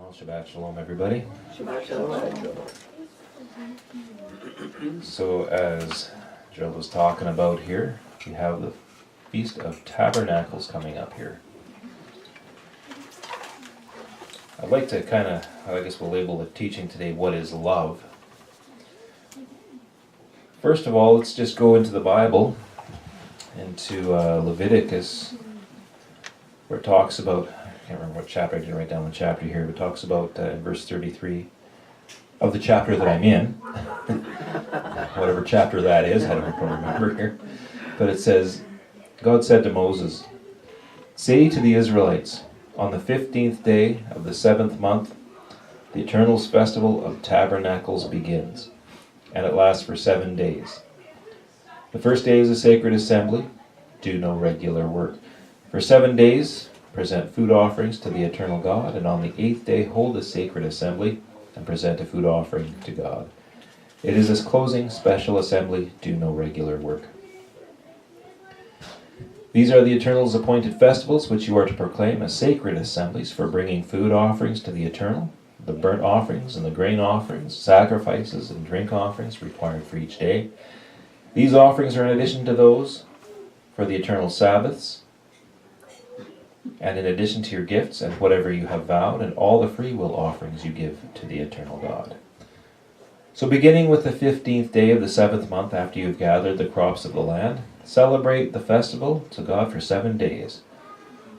Well, Shabbat Shalom, everybody. Shabbat Shalom. So, as Joe was talking about here, we have the Feast of Tabernacles coming up here. I'd like to I guess we'll label the teaching today, what is love? First of all, let's just go into the Bible, into Leviticus, where it talks about, I can't remember what chapter, I didn't write down the chapter here, but it talks about in verse 33 of the chapter that I'm in, whatever chapter that is, I don't remember here, but it says, God said to Moses, "Say to the Israelites, on the 15th day of the 7th month, the Eternal's festival of tabernacles begins, and it lasts for 7 days. The first day is a sacred assembly, do no regular work. For 7 days, present food offerings to the eternal God, and on the 8th day hold a sacred assembly and present a food offering to God. It is this closing special assembly, do no regular work. These are the Eternal's appointed festivals, which you are to proclaim as sacred assemblies for bringing food offerings to the Eternal, the burnt offerings and the grain offerings, sacrifices and drink offerings required for each day. These offerings are in addition to those for the Eternal Sabbaths, and in addition to your gifts and whatever you have vowed, and all the free will offerings you give to the eternal God. So beginning with the 15th day of the 7th month after you have gathered the crops of the land, celebrate the festival to God for 7 days.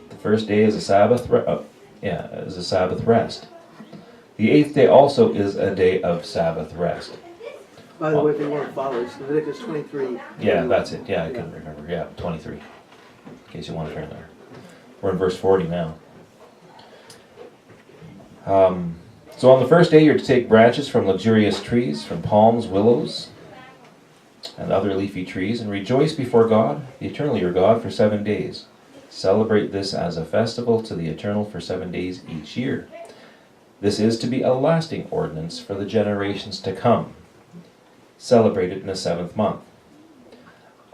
The first day is a Sabbath rest. The 8th day also is a day of Sabbath rest." By the way, if you want to follow, it's Leviticus 23. Yeah, that's it. Yeah, I couldn't remember. Yeah, 23. In case you want to turn there. We're in verse 40 now. So on the first day you're to take branches from luxurious trees, from palms, willows, and other leafy trees, and rejoice before God, the Eternal your God, for 7 days. Celebrate this as a festival to the Eternal for 7 days each year. This is to be a lasting ordinance for the generations to come. Celebrate it in the 7th month.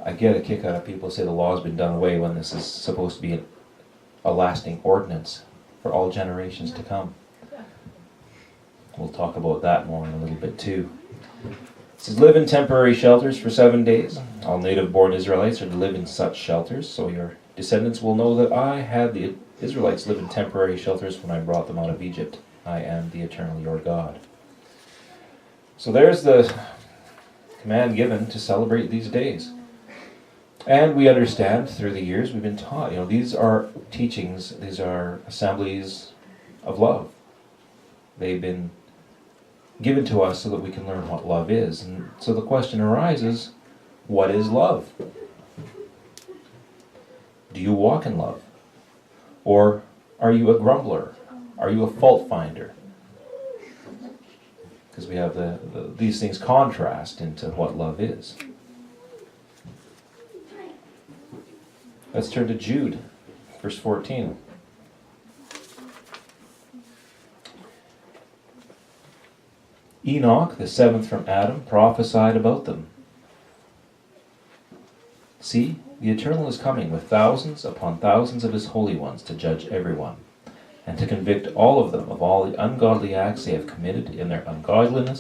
I get a kick out of people who say the law's been done away when this is supposed to be a lasting ordinance for all generations to come. We'll talk about that more in a little bit too. It says, live in temporary shelters for 7 days. All native-born Israelites are to live in such shelters, so your descendants will know that I had the Israelites live in temporary shelters when I brought them out of Egypt. I am the Eternal your God. So there's the command given to celebrate these days. And we understand through the years we've been taught, these are teachings, these are assemblies of love. They've been given to us so that we can learn what love is. And so the question arises, what is love? Do you walk in love? Or are you a grumbler? Are you a fault finder? Because we have these things contrast into what love is. Let's turn to Jude, verse 14. Enoch, the 7th from Adam, prophesied about them. See, the Eternal is coming with thousands upon thousands of his holy ones to judge everyone, and to convict all of them of all the ungodly acts they have committed in their ungodliness,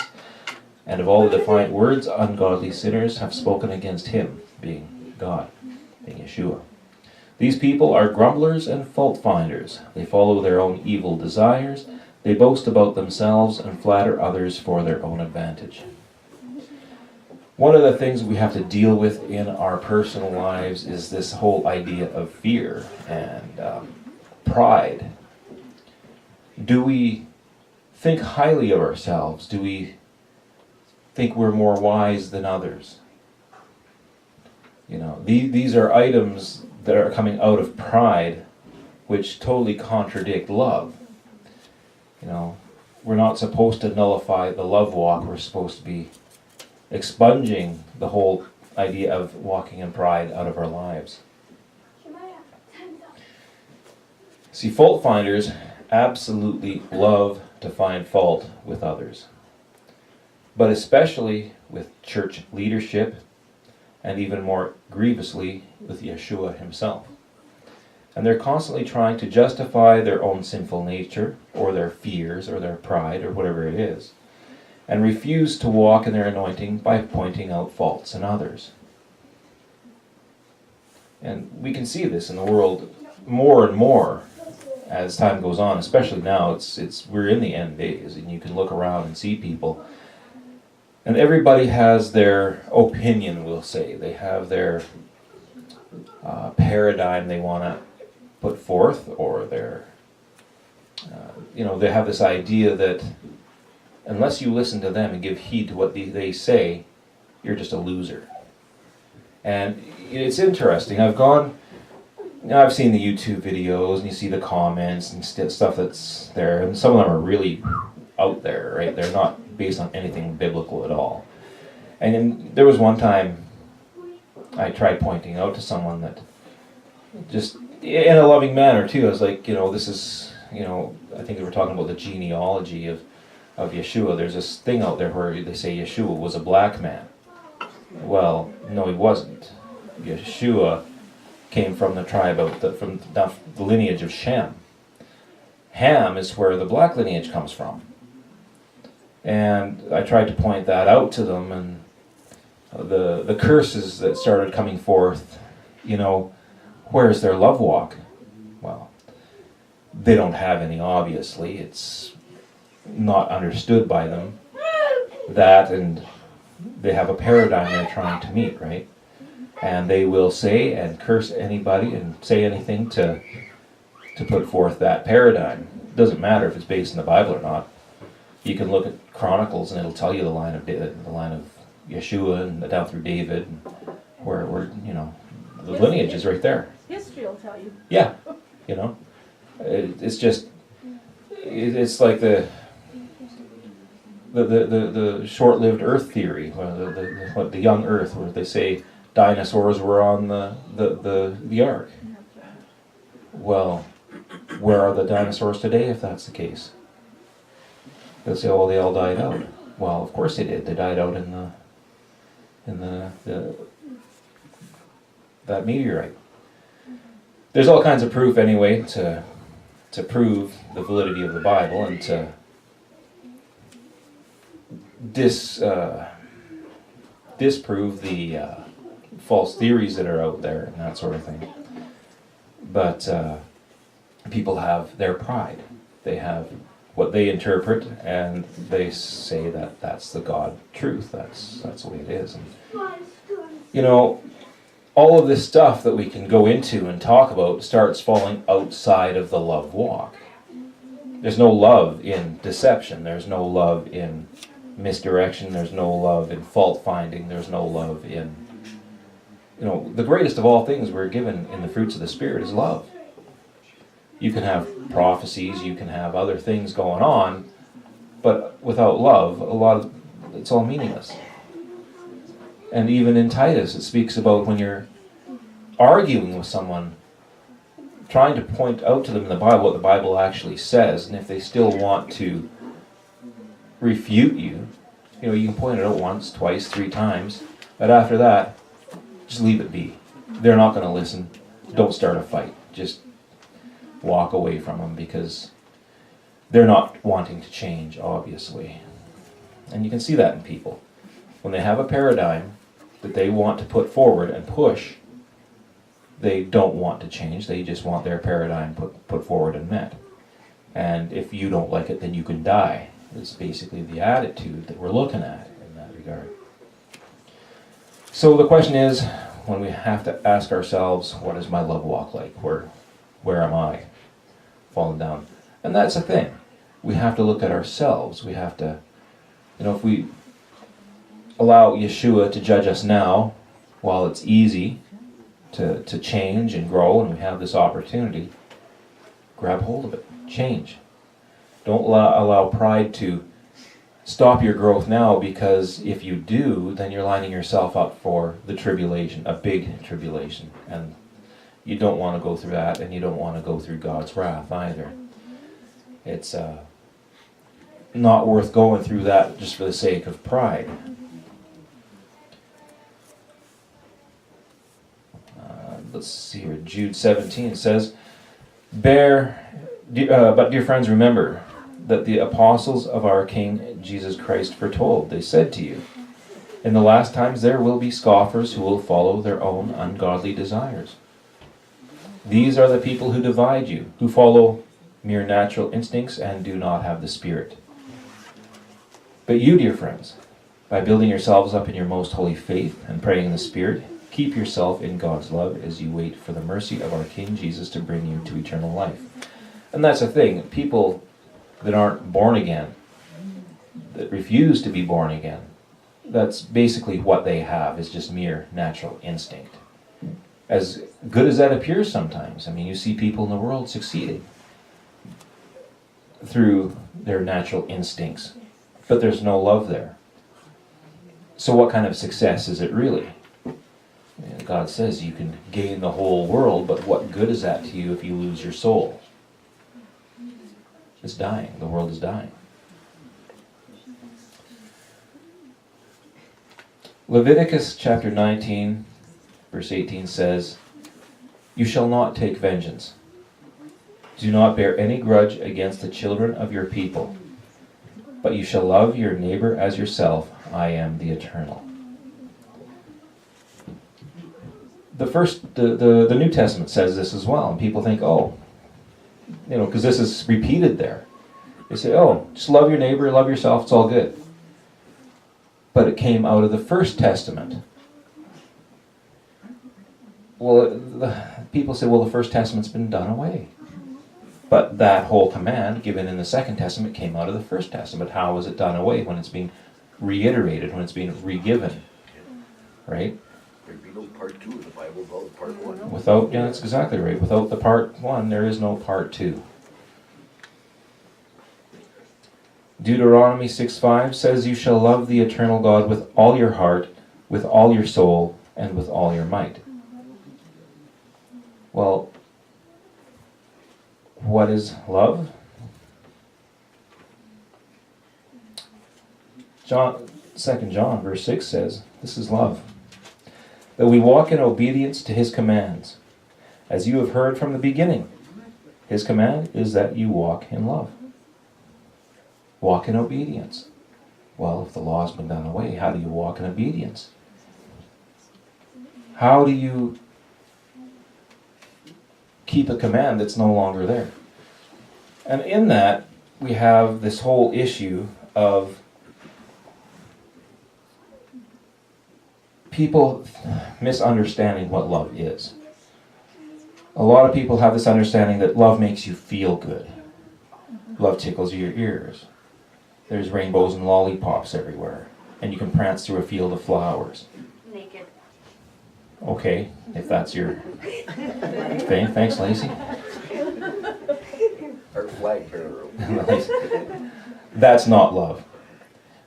and of all the defiant words ungodly sinners have spoken against him, being God, being Yeshua. These people are grumblers and fault finders. They follow their own evil desires. They boast about themselves and flatter others for their own advantage. One of the things we have to deal with in our personal lives is this whole idea of fear and pride. Do we think highly of ourselves? Do we think we're more wise than others? These are items that are coming out of pride, which totally contradict love. We're not supposed to nullify the love walk. We're supposed to be expunging the whole idea of walking in pride out of our lives. See, fault finders absolutely love to find fault with others, but especially with church leadership, and even more grievously with Yeshua himself. And they're constantly trying to justify their own sinful nature, or their fears, or their pride, or whatever it is, and refuse to walk in their anointing by pointing out faults in others. And we can see this in the world more and more as time goes on, especially now. We're in the end days, and you can look around and see people, and everybody has their opinion, we'll say. They have their paradigm they want to put forth, or their, they have this idea that unless you listen to them and give heed to what they say, you're just a loser. And it's interesting. I've seen the YouTube videos, and you see the comments and stuff that's there, and some of them are really out there, right? They're not based on anything biblical at all. And then there was one time I tried pointing out to someone that, just in a loving manner too, I was like, this is, I think they were talking about the genealogy of Yeshua. There's this thing out there where they say Yeshua was a black man. Well, no, he wasn't. Yeshua came from the tribe from the lineage of Shem. Ham is where the black lineage comes from. And I tried to point that out to them, and the curses that started coming forth, where's their love walk? Well, they don't have any, obviously. It's not understood by them. That, and they have a paradigm they're trying to meet, right? And they will say and curse anybody and say anything to put forth that paradigm. It doesn't matter if it's based in the Bible or not. You can look at Chronicles and it'll tell you the line of Yeshua and down through David, and where the lineage is right there. History will tell you. Yeah, it's just it's like the short-lived Earth theory, the young Earth, where they say dinosaurs were on the ark. Well, where are the dinosaurs today if that's the case? They'll say, oh, they all died out. Well, of course they did. They died out in that meteorite. There's all kinds of proof anyway to prove the validity of the Bible, and to disprove the false theories that are out there and that sort of thing. But people have their pride. They have what they interpret, and they say that that's the God truth. That's the way it is. And, all of this stuff that we can go into and talk about starts falling outside of the love walk. There's no love in deception. There's no love in misdirection. There's no love in fault finding. There's no love in, the greatest of all things we're given in the fruits of the Spirit is love. You can have prophecies, you can have other things going on, but without love, it's all meaningless. And even in Titus, it speaks about when you're arguing with someone, trying to point out to them in the Bible what the Bible actually says, and if they still want to refute you, you can point it out once, twice, 3 times, but after that, just leave it be. They're not going to listen. Don't start a fight. Just walk away from them, because they're not wanting to change, obviously. And you can see that in people. When they have a paradigm that they want to put forward and push, they don't want to change. They just want their paradigm put forward and met. And if you don't like it, then you can die. It's basically the attitude that we're looking at in that regard. So the question is, when we have to ask ourselves, what is my love walk like? Where am I falling down? And that's the thing. We have to look at ourselves. We have to, if we allow Yeshua to judge us now, while it's easy to change and grow, and we have this opportunity, grab hold of it. Change. Don't allow pride to stop your growth now, because if you do, then you're lining yourself up for the tribulation, a big tribulation. And you don't want to go through that, and you don't want to go through God's wrath either. It's not worth going through that just for the sake of pride. Let's see here. Jude 17 says, But dear friends, remember that the apostles of our King Jesus Christ foretold. They said to you, in the last times there will be scoffers who will follow their own ungodly desires. These are the people who divide you, who follow mere natural instincts and do not have the Spirit. But you, dear friends, by building yourselves up in your most holy faith and praying in the Spirit, keep yourself in God's love as you wait for the mercy of our King Jesus to bring you to eternal life. And that's the thing. People that aren't born again, that refuse to be born again, that's basically what they have, is just mere natural instinct. As good as that appears sometimes. I mean, you see people in the world succeeding through their natural instincts, but there's no love there. So what kind of success is it really? God says you can gain the whole world, but what good is that to you if you lose your soul? It's dying. The world is dying. Leviticus chapter 19, verse 18 says, "You shall not take vengeance. Do not bear any grudge against the children of your people, but you shall love your neighbor as yourself. I am the Eternal." The New Testament says this as well, and people think, because this is repeated there. They say, just love your neighbor, love yourself, it's all good. But it came out of the First Testament. Well, people say, the First Testament's been done away. But that whole command given in the Second Testament came out of the First Testament. How is it done away when it's being reiterated, when it's being re-given? Right? There'd be no part 2 of the Bible without part 1. That's exactly right. Without the part 1, there is no part 2. Deuteronomy 6:5 says, "You shall love the eternal God with all your heart, with all your soul, and with all your might." Well, what is love? 2 John verse 6 says, this is love, that we walk in obedience to his commands, as you have heard from the beginning. His command is that you walk in love. Walk in obedience. Well, if the law has been done away, how do you walk in obedience? How do you keep a command that's no longer there? And in that, we have this whole issue of people misunderstanding what love is. A lot of people have this understanding that love makes you feel good. Love tickles your ears. There's rainbows and lollipops everywhere. And you can prance through a field of flowers. Naked. Okay, if that's your thing. Thanks, Lacey. Our flag bearer. That's not love.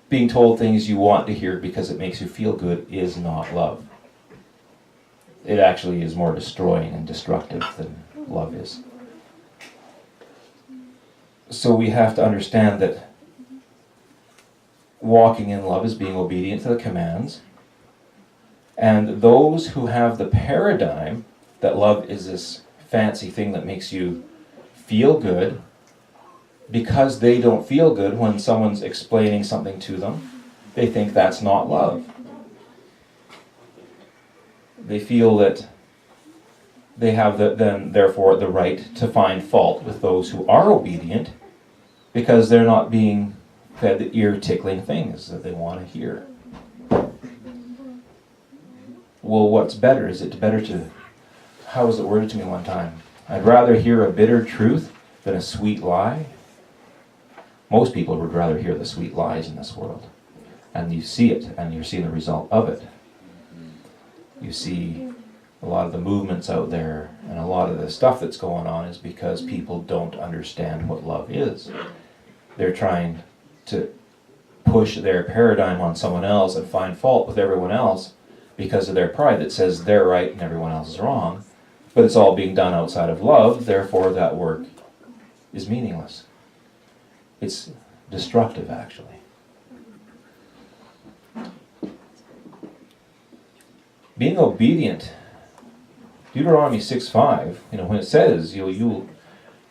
Being told things you want to hear because it makes you feel good is not love. It actually is more destroying and destructive than love is. So we have to understand that walking in love is being obedient to the commands. And those who have the paradigm that love is this fancy thing that makes you feel good, because they don't feel good when someone's explaining something to them, they think that's not love. They feel that they have therefore the right to find fault with those who are obedient because they're not being fed the ear-tickling things that they want to hear. Well, what's better? Is it better to... How was it worded to me one time? I'd rather hear a bitter truth than a sweet lie. Most people would rather hear the sweet lies in this world. And you see it, and you're seeing the result of it. You see a lot of the movements out there, and a lot of the stuff that's going on is because people don't understand what love is. They're trying to push their paradigm on someone else and find fault with everyone else because of their pride that says they're right and everyone else is wrong. But it's all being done outside of love, therefore that work is meaningless. It's destructive, actually. Being obedient, Deuteronomy 6:5, when it says you'll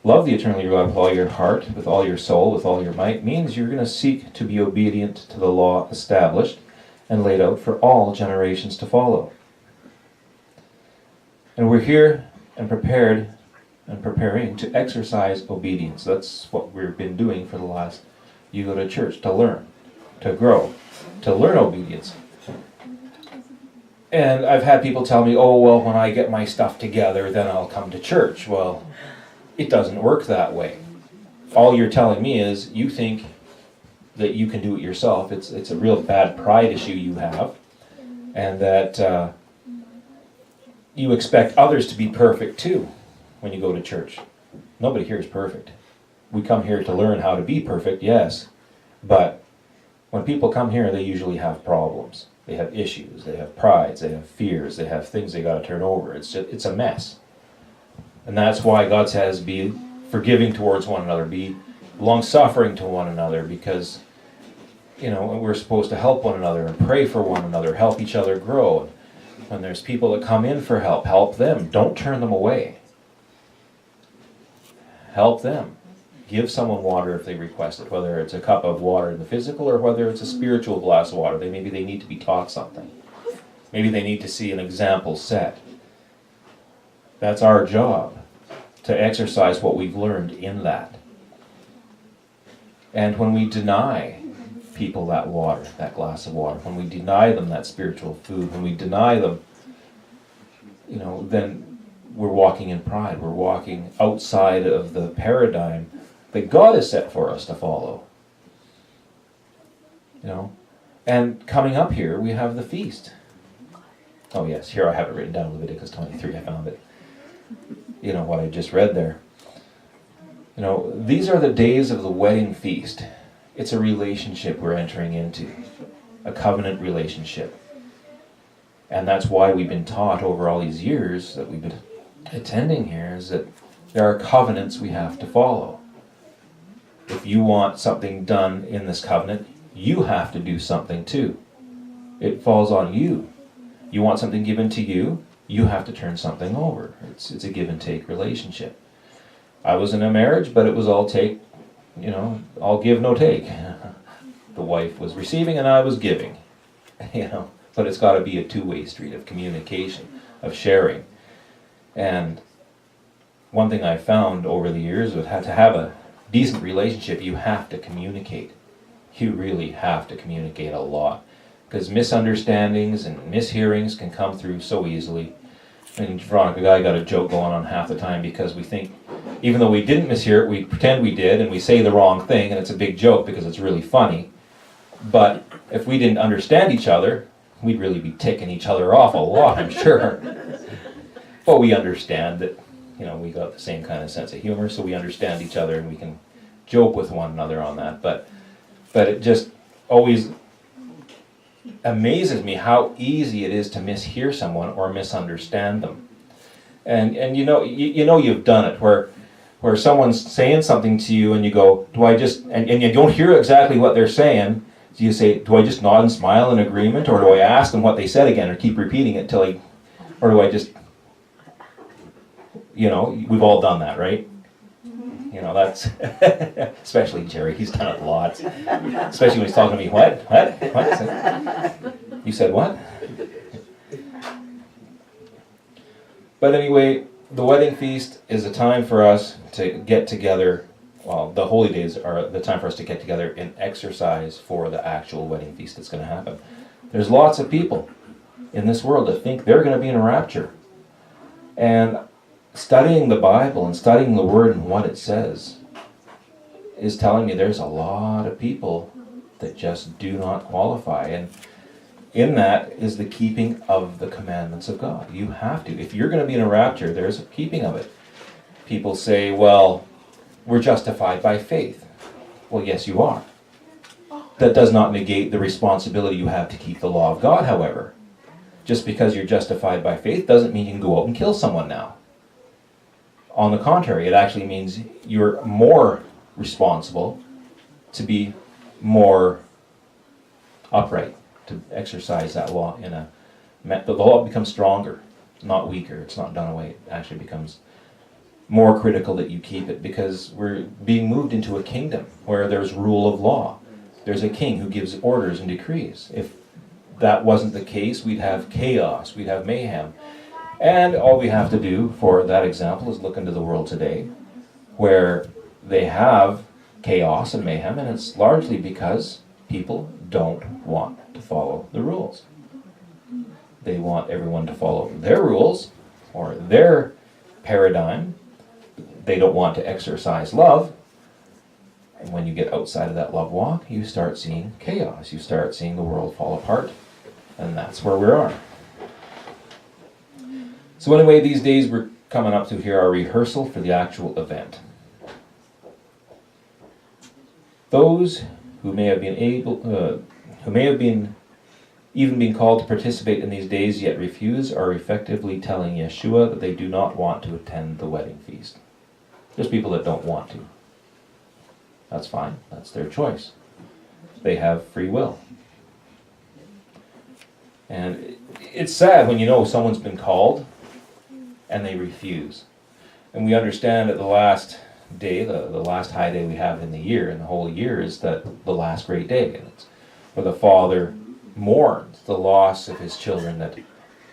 love the eternal your God with all your heart, with all your soul, with all your might, means you're going to seek to be obedient to the law established and laid out for all generations to follow. And we're here and prepared and preparing to exercise obedience. That's what we've been doing for the last, you go to church to learn, to grow, to learn obedience. And I've had people tell me, oh, well, when I get my stuff together, then I'll come to church. Well, it doesn't work that way. All you're telling me is you think that you can do it yourself. It's a real bad pride issue you have, and that you expect others to be perfect too when you go to church. Nobody here is perfect. We come here to learn how to be perfect, yes, but when people come here, they usually have problems. They have issues, they have prides, they have fears, they have things they got to turn over. It's a mess. And that's why God says be forgiving towards one another, be long-suffering to one another, because we're supposed to help one another and pray for one another, help each other grow. When there's people that come in for help, help them. Don't turn them away. Help them. Give someone water if they request it, whether it's a cup of water in the physical or whether it's a spiritual glass of water. Maybe they need to be taught something. Maybe they need to see an example set. That's our job, to exercise what we've learned in that. And when we deny people that water, that glass of water, when we deny them that spiritual food, when we deny them, then we're walking in pride. We're walking outside of the paradigm that God has set for us to follow. And coming up here, we have the feast. Oh yes, here I have it written down, Leviticus 23, I found it. What I just read there. These are the days of the wedding feast. It's a relationship we're entering into, a covenant relationship. And that's why we've been taught over all these years that we've been attending here, is that there are covenants we have to follow. If you want something done in this covenant, you have to do something too. It falls on you. You want something given to you, you have to turn something over. It's a give and take relationship. I was in a marriage, but it was all take, all give, no take. The wife was receiving and I was giving, but it's got to be a two-way street of communication, of sharing. And one thing I found over the years was to have a decent relationship, you have to communicate. You really have to communicate a lot, because misunderstandings and mishearings can come through so easily. And Veronica and I got a joke going on half the time, because we think, even though we didn't mishear it, we pretend we did, and we say the wrong thing, and it's a big joke because it's really funny. But if we didn't understand each other, we'd really be ticking each other off a lot, I'm sure. But we understand that, we got the same kind of sense of humor, so we understand each other and we can joke with one another on that. But it just always amazes me how easy it is to mishear someone or misunderstand them. And you've done it where someone's saying something to you and you go, and you don't hear exactly what they're saying. Do you say, do I just nod and smile in agreement, or do I ask them what they said again or keep repeating it or do I just, we've all done that, right? That's, especially Jerry, he's done it lots. Especially when he's talking to me, what? You said what? But anyway, the wedding feast is a time for us to get together. Well, the holy days are the time for us to get together and exercise for the actual wedding feast that's going to happen. There's lots of people in this world that think they're going to be in a rapture. And studying the Bible and studying the Word and what it says is telling me there's a lot of people that just do not qualify. And in that is the keeping of the commandments of God. You have to. If you're going to be in a rapture, there's a keeping of it. People say, well, we're justified by faith. Well, yes, you are. That does not negate the responsibility you have to keep the law of God, however. Just because you're justified by faith doesn't mean you can go out and kill someone now. On the contrary, it actually means you're more responsible to be more upright, to exercise that law the law becomes stronger, not weaker. It's not done away. It actually becomes more critical that you keep it, because we're being moved into a kingdom where there's rule of law. There's a king who gives orders and decrees. If that wasn't the case, we'd have chaos, we'd have mayhem. And all we have to do for that example is look into the world today, where they have chaos and mayhem, and it's largely because people don't want to follow the rules. They want everyone to follow their rules or their paradigm. They don't want to exercise love. And when you get outside of that love walk, you start seeing chaos. You start seeing the world fall apart. And that's where we are. So anyway, these days we're coming up to here our rehearsal for the actual event. Those who may have been even been called to participate in these days yet refuse are effectively telling Yeshua that they do not want to attend the wedding feast. There's people that don't want to. That's fine. That's their choice. They have free will. And it's sad when you know someone's been called and they refuse. And we understand that the last day, the last high day we have in the year, in the whole year, is that the last great day. And it's where the Father mourns the loss of his children that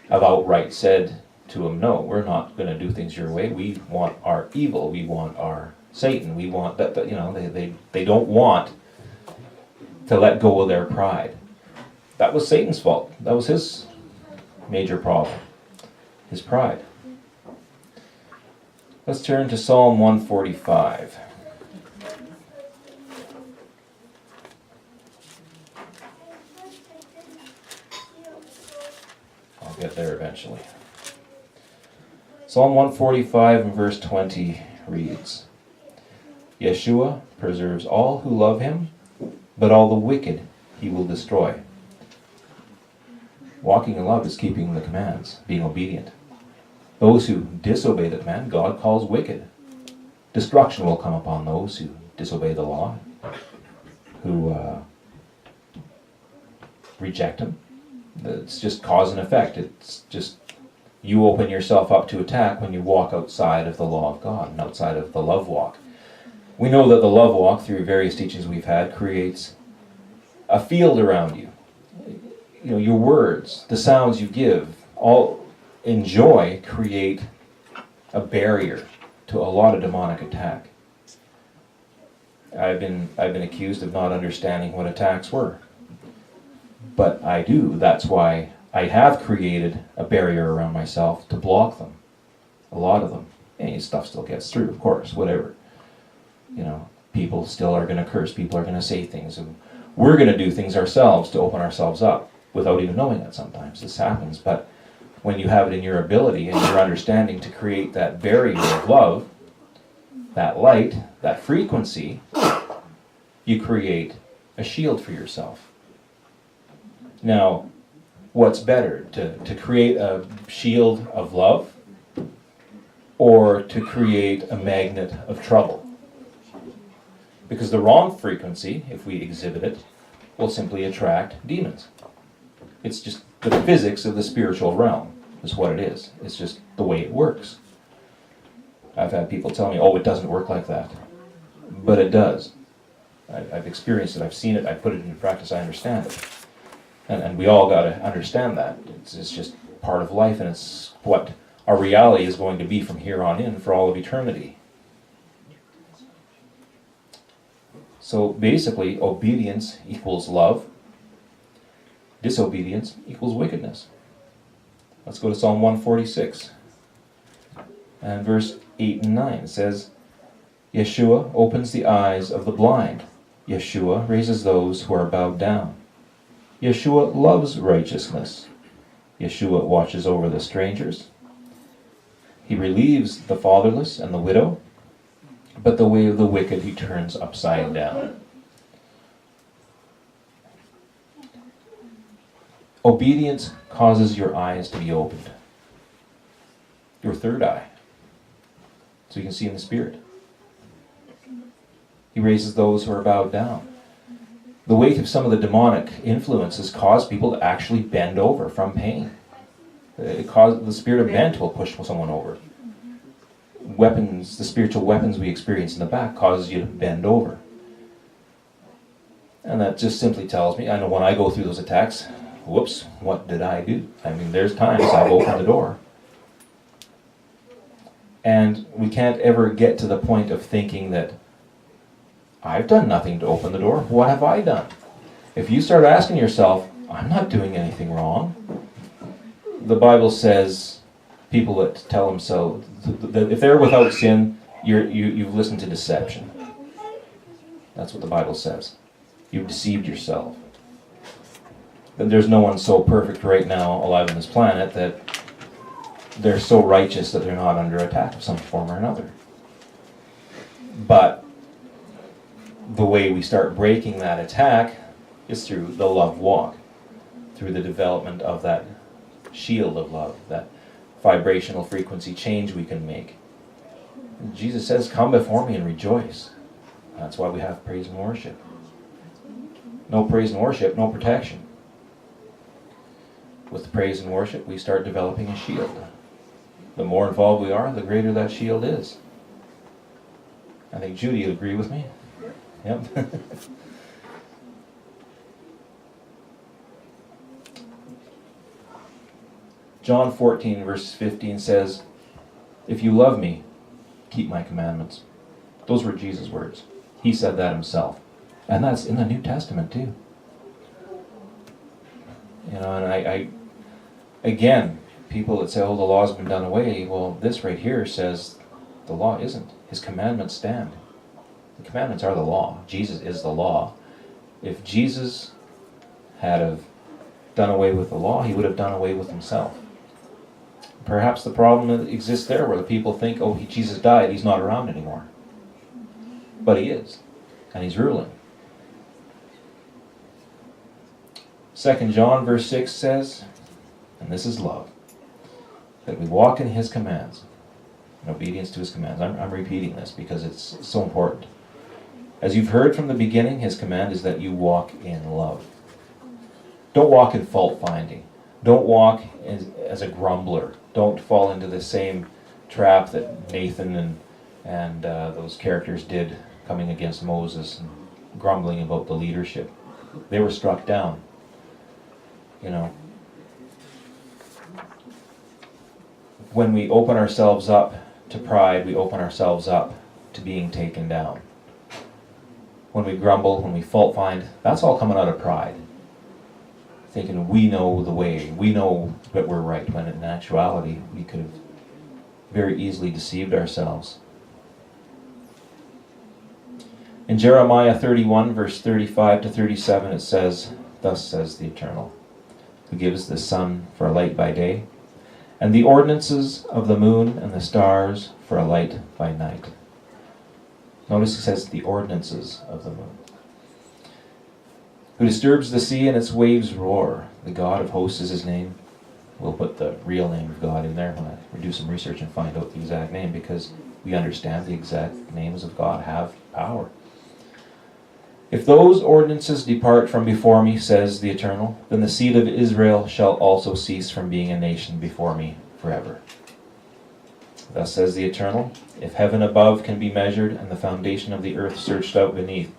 have outright said to him, no, we're not going to do things your way. We want our evil. We want our Satan. We want that, they don't want to let go of their pride. That was Satan's fault. That was his major problem, his pride. Let's turn to Psalm 145. I'll get there eventually. Psalm 145 and verse 20 reads, Yeshua preserves all who love him, but all the wicked he will destroy. Walking in love is keeping the commands, being obedient. Those who disobey the command, God calls wicked. Destruction will come upon those who disobey the law, who reject him. It's just cause and effect. It's just you open yourself up to attack when you walk outside of the law of God and outside of the love walk. We know that the love walk, through various teachings we've had, creates a field around you. You know, your words, the sounds you give, all in joy create a barrier to a lot of demonic attack. I've been accused of not understanding what attacks were. But I do. That's why I have created a barrier around myself to block them. A lot of them. Any stuff still gets through, of course, whatever. You know, people still are going to curse, people are going to say things, and we're going to do things ourselves to open ourselves up without even knowing that sometimes this happens. But when you have it in your ability and your understanding to create that barrier of love, that light, that frequency, you create a shield for yourself. Now, what's better, to create a shield of love or to create a magnet of trouble? Because the wrong frequency, if we exhibit it, will simply attract demons. It's just the physics of the spiritual realm is what it is. It's just the way it works. I've had people tell me, oh, it doesn't work like that. But it does. I've experienced it, I've seen it, I've put it into practice, I understand it. And we all got to understand that. It's just part of life, and it's what our reality is going to be from here on in for all of eternity. So basically, obedience equals love. Disobedience equals wickedness. Let's go to Psalm 146. And verse 8 and 9 says, Yeshua opens the eyes of the blind. Yeshua raises those who are bowed down. Yeshua loves righteousness. Yeshua watches over the strangers. He relieves the fatherless and the widow, but the way of the wicked he turns upside down. Obedience causes your eyes to be opened. Your third eye. So you can see in the Spirit. He raises those who are bowed down. The weight of some of the demonic influences cause people to actually bend over from pain. The spirit of bent will push someone over. weapons, the spiritual weapons we experience in the back, causes you to bend over. And that just simply tells me, I know when I go through those attacks, whoops, what did I do? I mean, there's times I've opened the door. And we can't ever get to the point of thinking that I've done nothing to open the door. What have I done? If you start asking yourself, I'm not doing anything wrong. The Bible says people that tell themselves that if they're without sin, you've listened to deception. That's what the Bible says. You've deceived yourself. That there's no one so perfect right now alive on this planet that they're so righteous that they're not under attack of some form or another. But the way we start breaking that attack is through the love walk, through the development of that shield of love, that vibrational frequency change we can make. And Jesus says, come before me and rejoice. That's why we have praise and worship. No praise and worship, no protection. With praise and worship, we start developing a shield. The more involved we are, the greater that shield is. I think Judy would agree with me. Yep. John 14 verse 15 says, if you love me, keep my commandments. Those were Jesus' words. He said that himself. And that's in the New Testament too. You know, and I again, people that say, oh, the law's been done away, well, this right here says the law isn't. His commandments stand. The commandments are the law. Jesus is the law. If Jesus had have done away with the law, he would have done away with himself. Perhaps the problem exists there where the people think, oh, Jesus died, he's not around anymore. But he is, and he's ruling. 2 John verse 6 says, and this is love, that we walk in his commands, in obedience to his commands. I'm repeating this because it's so important. As you've heard from the beginning, his command is that you walk in love. Don't walk in fault finding. Don't walk as a grumbler. Don't fall into the same trap that Nathan and those characters did coming against Moses and grumbling about the leadership. They were struck down. You know, when we open ourselves up to pride, we open ourselves up to being taken down. When we grumble, when we fault find, that's all coming out of pride. Thinking we know the way, we know that we're right, when in actuality we could have very easily deceived ourselves. In Jeremiah 31 verse 35 to 37 it says, thus says the Eternal, who gives the sun for a light by day, and the ordinances of the moon and the stars for a light by night. Notice it says the ordinances of the moon. Who disturbs the sea and its waves roar. The God of hosts is his name. We'll put the real name of God in there when we do some research and find out the exact name, because we understand the exact names of God have power. If those ordinances depart from before me, says the Eternal, then the seed of Israel shall also cease from being a nation before me forever. Thus says the Eternal, if heaven above can be measured and the foundation of the earth searched out beneath,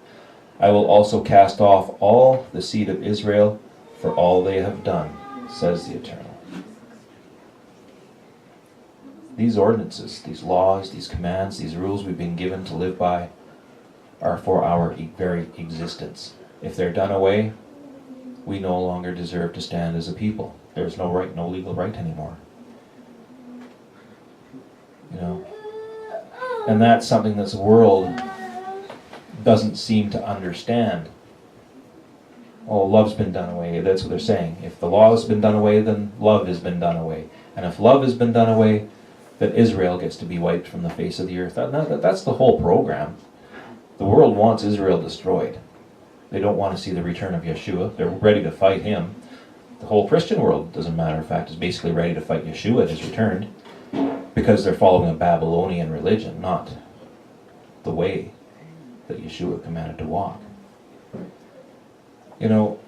I will also cast off all the seed of Israel for all they have done, says the Eternal. These ordinances, these laws, these commands, these rules we've been given to live by are for our very existence. If they're done away, we no longer deserve to stand as a people. There's no right, no legal right anymore. You know, and that's something that the world doesn't seem to understand. Oh, love's been done away. That's what they're saying. If the law has been done away, then love has been done away. And if love has been done away, then Israel gets to be wiped from the face of the earth. That's the whole program. The world wants Israel destroyed. They don't want to see the return of Yeshua. They're ready to fight him. The whole Christian world, as a matter of fact, is basically ready to fight Yeshua at his return, because they're following a Babylonian religion, not the way that Yeshua commanded to walk. You know,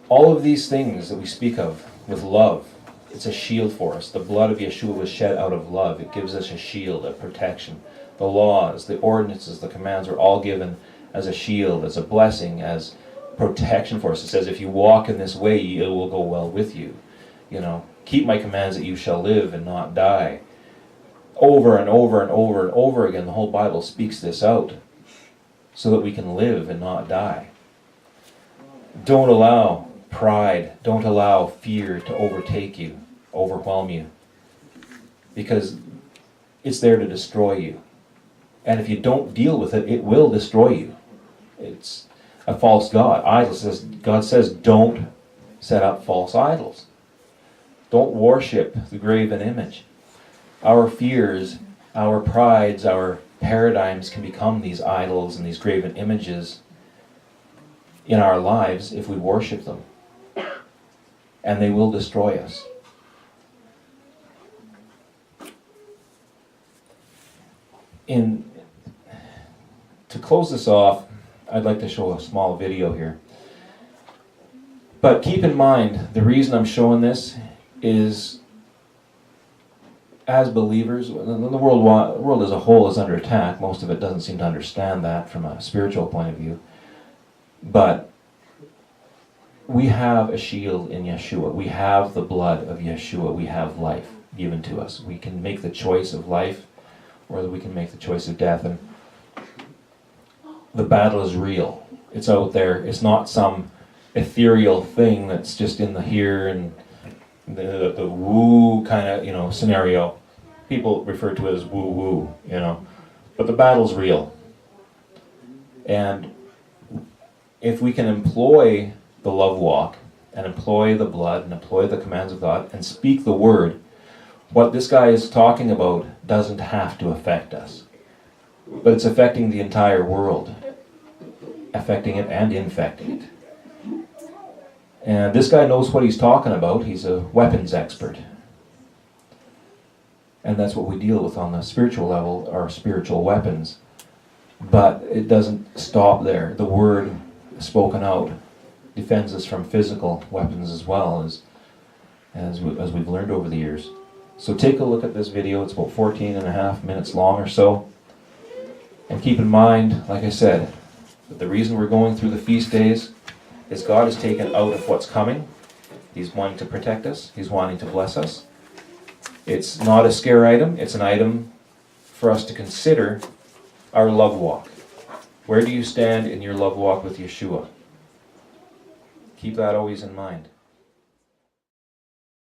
all of these things that we speak of with love, It's a shield for us. The blood of Yeshua was shed out of love. It gives us a shield, a protection. The laws, the ordinances, the commands are all given as a shield, as a blessing, as protection for us. It says, if you walk in this way, it will go well with you. You know, keep my commands that you shall live and not die. Over and over and over and over again, the whole Bible speaks this out so that we can live and not die. Don't allow pride, don't allow fear to overtake you, overwhelm you, because it's there to destroy you. And if you don't deal with it, it will destroy you. It's a false god. God says, don't set up false idols. Don't worship the graven image. Our fears, our prides, our paradigms can become these idols and these graven images in our lives if we worship them. And they will destroy us. To close this off, I'd like to show a small video here. But keep in mind, the reason I'm showing this is, as believers, the world as a whole is under attack. Most of it doesn't seem to understand that from a spiritual point of view. But we have a shield in Yeshua. We have the blood of Yeshua. We have life given to us. We can make the choice of life, or we can make the choice of death. And the battle is real. It's out there. It's not some ethereal thing that's just in the here and the woo kind of, scenario. People refer to it as woo-woo, But the battle's real. And if we can employ the love walk and employ the blood and employ the commands of God and speak the word, what this guy is talking about doesn't have to affect us. But it's affecting the entire world. Affecting it and infecting it. And this guy knows what he's talking about. He's a weapons expert. And that's what we deal with on the spiritual level, our spiritual weapons. But it doesn't stop there. The word spoken out defends us from physical weapons as well, as we've learned over the years. So take a look at this video. It's about 14 and a half minutes long or so. And keep in mind, like I said, that the reason we're going through the feast days is God has taken out of what's coming. He's wanting to protect us. He's wanting to bless us. It's not a scare item. It's an item for us to consider our love walk. Where do you stand in your love walk with Yeshua? Keep that always in mind.